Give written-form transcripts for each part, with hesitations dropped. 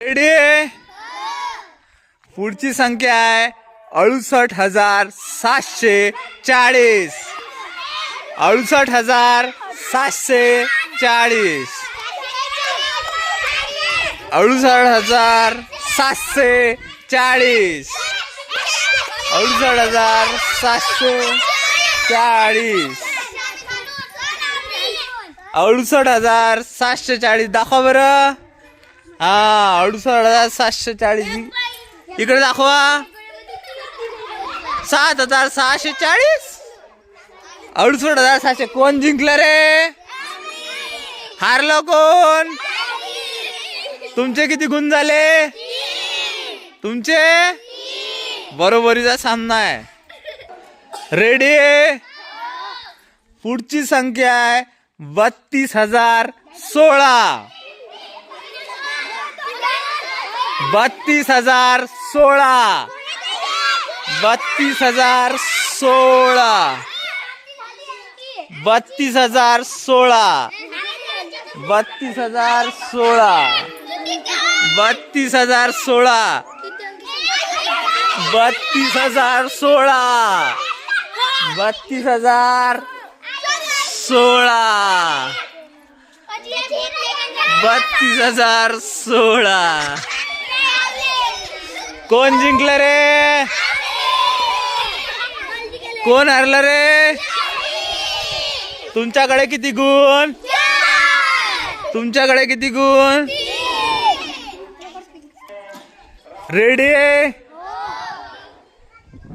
Ready आहे? पुढची संख्या आहे 68,740. 68,740. 68,740. 68,740. 68,740 दाखवा बरं. हा 68,740 इकडे दाखवा. 7,640. 68,700. कोण जिंकलं रे? हारलो कोण? तुमचे किती गुण झाले? तुमचे बरोबरीचा सामना आहे. रेडी आहे? पुढची संख्या आहे 32,016. 32,016. 32,016. 32,016. 32,016. 32,016. 32,016. 32,016. 32,016. कोण जिंकलं रे? कोण हरलं रे? तुमच्याकडे किती गुण? तुमच्याकडे किती गुण? रेडी आहे?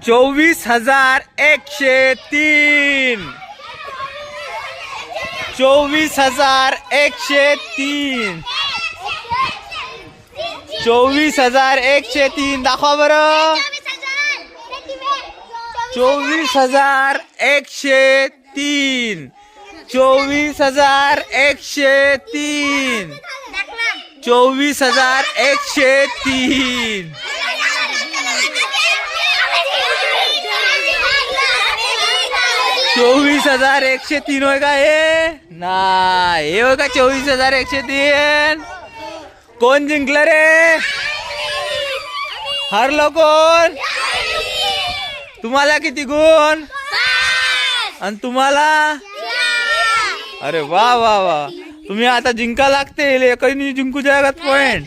24,103. 24,103. 24,103 दाखवा बरं. 24,103. 24,103. 24,103. 24,103 होय का हे? नाही हे होय का 24,103? कोण जिंकलं रे? हरलो कोण? तुम्हाला किती गुण? आणि तुम्हाला? अरे वा वा वा, तुम्ही आता जिंका लागते एकही जिंकू जायगा पॉइंट.